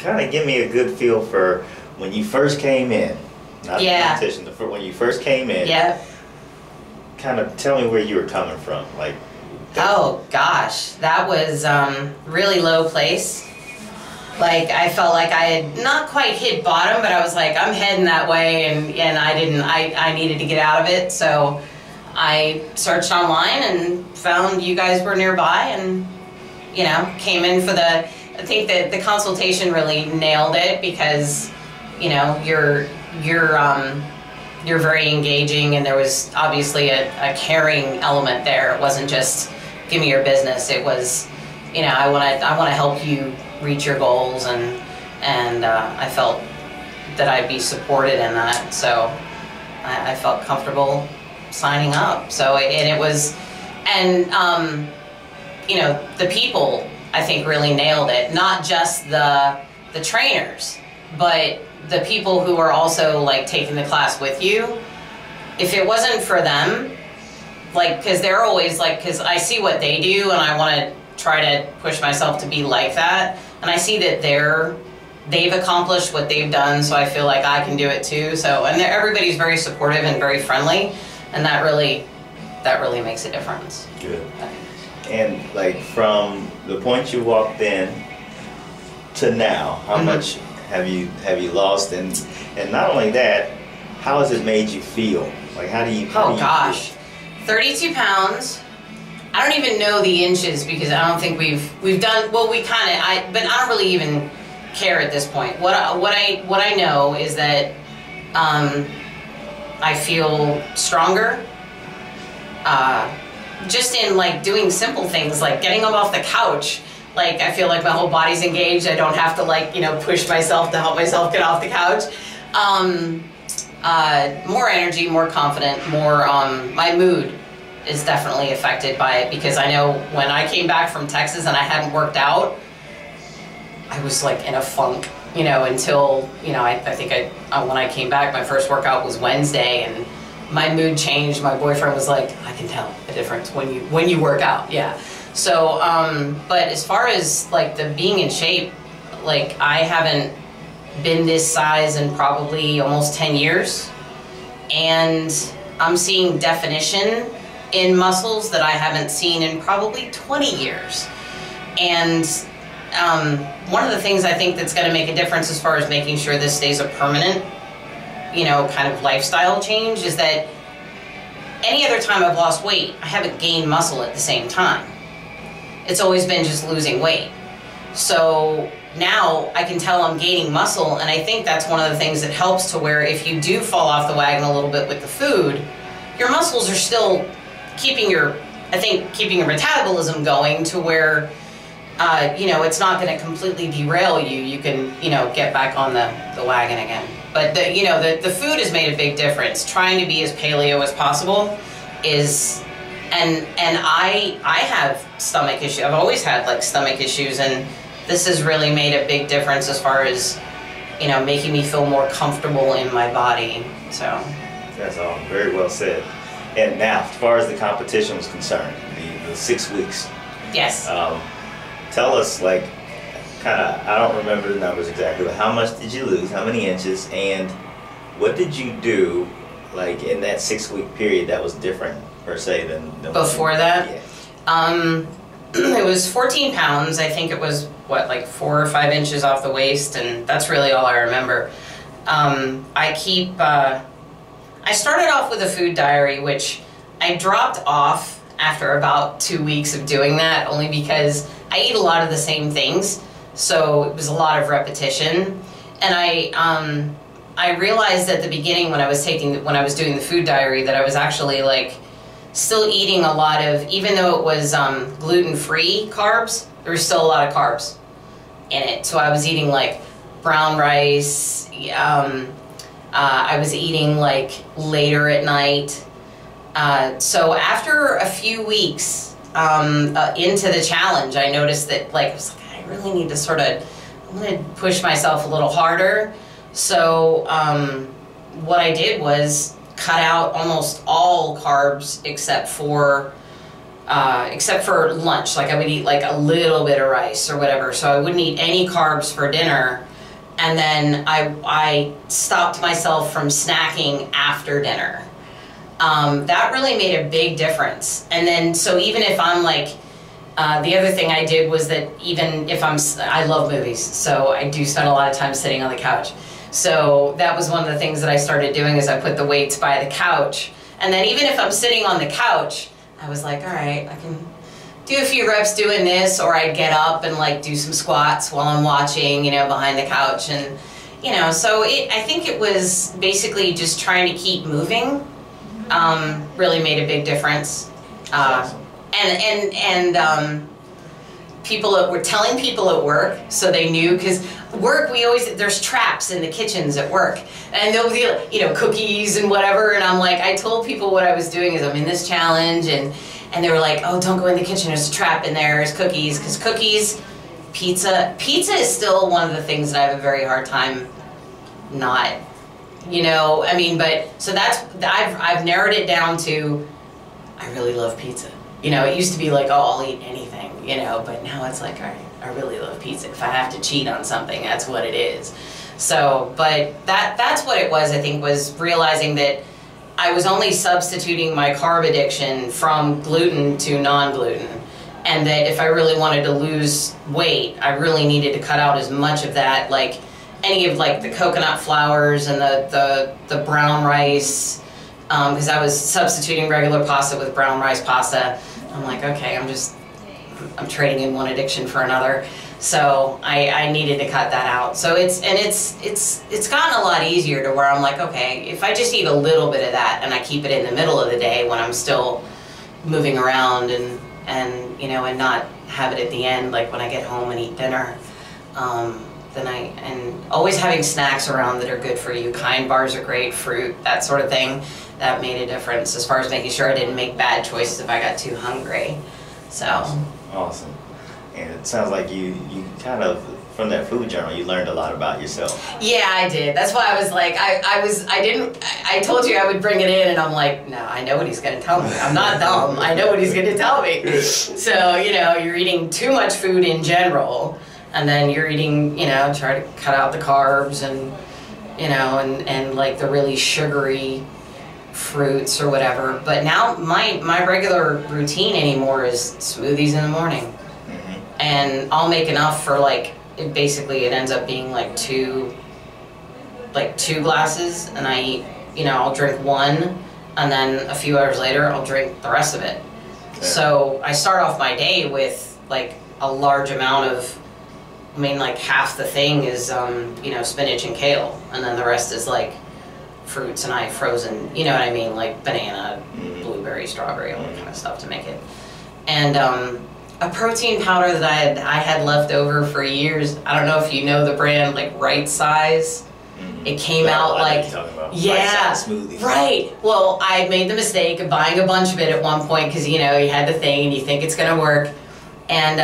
kind of give me a good feel for when you first came in. Not the competition, when you first came in. Yeah. Kind of tell me where you were coming from. Like. Oh gosh, that was really low place. Like I felt like I had not quite hit bottom, but I was like, I'm heading that way, and I needed to get out of it. So I searched online and found you guys were nearby, and you know, came in for the. I think that the consultation really nailed it because, you know, you're very engaging, and there was obviously a caring element there. It wasn't just give me your business. It was, you know, I want to help you reach your goals, and I felt that I'd be supported in that. So I felt comfortable signing up. So it was, and you know, the people I think really nailed it. Not just the trainers, but the people who are also like taking the class with you. If it wasn't for them, like, because they're always like, because I see what they do and I want to try to push myself to be like that, and I see that they've accomplished what they've done, so I feel like I can do it too. So, and everybody's very supportive and very friendly, and that really makes a difference. Good. And like from the point you walked in to now, how much have you lost? And not only that, how has it made you feel? Like how do you gosh, 32 pounds. I don't even know the inches because I don't think we've done, well, we kind of, but I don't really even care at this point. What I know is that I feel stronger. Just in like doing simple things like getting up off the couch, like I feel like my whole body's engaged. I don't have to, like, you know, push myself to help myself get off the couch. More energy, more confident, more, my mood is definitely affected by it, because I know when I came back from Texas and I hadn't worked out, I was like in a funk, you know, until, you know, I think when I came back, my first workout was Wednesday, and my mood changed. My boyfriend was like, I can tell a difference when you work out. Yeah. So, but as far as like the being in shape, like I haven't been this size in probably almost 10 years. And I'm seeing definition in muscles that I haven't seen in probably 20 years. And one of the things I think that's going to make a difference as far as making sure this stays a permanent, you know, kind of lifestyle change is that any other time I've lost weight, I haven't gained muscle at the same time. It's always been just losing weight. So now I can tell I'm gaining muscle, and I think that's one of the things that helps to where if you do fall off the wagon a little bit with the food, your muscles are still keeping your metabolism going to where, you know, it's not going to completely derail you. You can, you know, get back on the wagon again. But you know, the food has made a big difference. Trying to be as paleo as possible is, and I have stomach issues. I've always had like stomach issues, and this has really made a big difference as far as, you know, making me feel more comfortable in my body. So that's all very well said. And now, as far as the competition was concerned, the 6 weeks. Yes. Tell us, like, kind of, I don't remember the numbers exactly, but how much did you lose, how many inches, and what did you do, like, in that 6 week period that was different, per se, than before that? Yeah. It was 14 pounds. I think it was, what, like 4 or 5 inches off the waist, and that's really all I remember. I started off with a food diary, which I dropped off after about 2 weeks of doing that, only because I eat a lot of the same things. So it was a lot of repetition, and I realized at the beginning when I was doing the food diary that I was actually like still eating a lot of, even though it was gluten-free carbs, there was still a lot of carbs in it. So I was eating like brown rice. I was eating like later at night. So after a few weeks into the challenge, I noticed that like I was like, I really need to I'm going to push myself a little harder. So what I did was cut out almost all carbs except for except for lunch. Like I would eat like a little bit of rice or whatever. So I wouldn't eat any carbs for dinner. And then I stopped myself from snacking after dinner. That really made a big difference. And then, so even if I'm like, the other thing I did was that even if I love movies, so I do spend a lot of time sitting on the couch. So that was one of the things that I started doing is I put the weights by the couch. And then even if I'm sitting on the couch, I was like, all right, I can do a few reps doing this, or I'd get up and like do some squats while I'm watching, you know, behind the couch. And, you know, so I think it was basically just trying to keep moving, really made a big difference. People were telling people at work, so they knew, because work, there's traps in the kitchens at work, and they'll be, you know, cookies and whatever, and I'm like, I told people what I was doing is I'm in this challenge, and they were like, oh, don't go in the kitchen, there's a trap in there, there's cookies, because cookies, pizza is still one of the things that I have a very hard time not, you know, I mean, but, so I've narrowed it down to, I really love pizza. You know, it used to be like, oh, I'll eat anything, you know, but now it's like, all right, I really love pizza. If I have to cheat on something, that's what it is. So, but that's what it was, I think, was realizing that I was only substituting my carb addiction from gluten to non-gluten. And that if I really wanted to lose weight, I really needed to cut out as much of that, like any of like the coconut flours and the brown rice, because I was substituting regular pasta with brown rice pasta. I'm like, okay, I'm trading in one addiction for another. So I needed to cut that out. So it's gotten a lot easier to where I'm like, okay, if I just eat a little bit of that and I keep it in the middle of the day when I'm still moving around and you know, and not have it at the end, like when I get home and eat dinner, and always having snacks around that are good for you. Kind bars are great, fruit, that sort of thing. That made a difference as far as making sure I didn't make bad choices if I got too hungry. So. Awesome. And it sounds like you kind of, from that food journal, you learned a lot about yourself. Yeah, I did. That's why I was like, I told you I would bring it in, and I'm like, no, I know what he's going to tell me. I'm not dumb. I know what he's going to tell me. So, you know, you're eating too much food in general, and then you're eating, you know, try to cut out the carbs and, you know, and like the really sugary fruits or whatever. But now my regular routine anymore is smoothies in the morning. Mm-hmm. And I'll make enough for like, it ends up being like two glasses, and I eat, you know, I'll drink one, and then a few hours later I'll drink the rest of it. Yeah. So I start off my day with like a large amount of, I mean, like half the thing is you know, spinach and kale, and then the rest is like fruits, and I have frozen, you know what I mean, like banana, blueberry, strawberry, all that kind of stuff to make it. And a protein powder that I had left over for years. I don't know if you know the brand, like Right Size. It came out like, yeah, right. Well, I made the mistake of buying a bunch of it at one point because, you know, you had the thing and you think it's going to work. And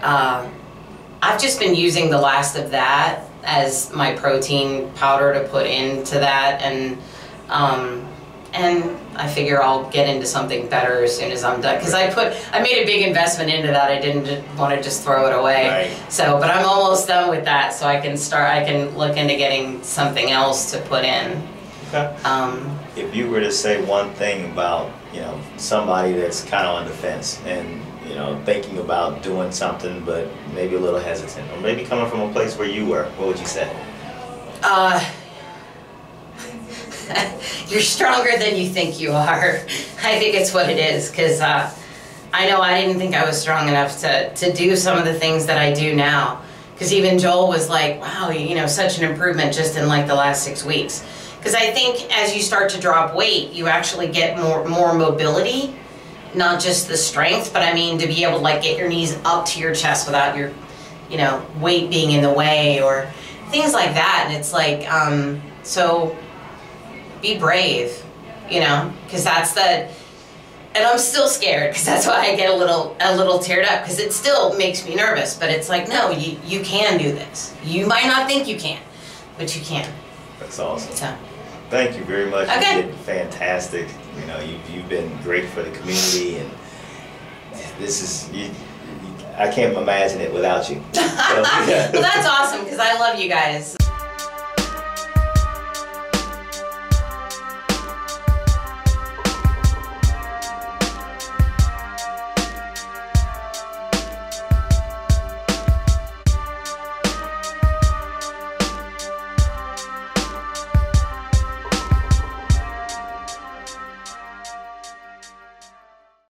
I've just been using the last of that as my protein powder to put into that, and I figure I'll get into something better as soon as I'm done, because I made a big investment into that. I didn't want to just throw it away. Right. So, but I'm almost done with that, so I can look into getting something else to put in. Okay. If you were to say one thing about, you know, somebody that's kind of on the fence and, you know, thinking about doing something but maybe a little hesitant, or maybe coming from a place where you were, what would you say? You're stronger than you think you are. I think it's what it is, because I know I didn't think I was strong enough to do some of the things that I do now. Because even Joel was like, wow, you know, such an improvement just in like the last 6 weeks. Because I think as you start to drop weight, you actually get more mobility, not just the strength, but I mean to be able to like get your knees up to your chest without your, you know, weight being in the way or things like that. And it's like, so be brave, you know, because that's and I'm still scared, because that's why I get a little teared up, because it still makes me nervous. But it's like, no, you can do this. You might not think you can, but you can. That's awesome. So, thank you very much. Okay. You did fantastic. You know, you've been great for the community, and this is I can't imagine it without you. So, Well, that's awesome because I love you guys.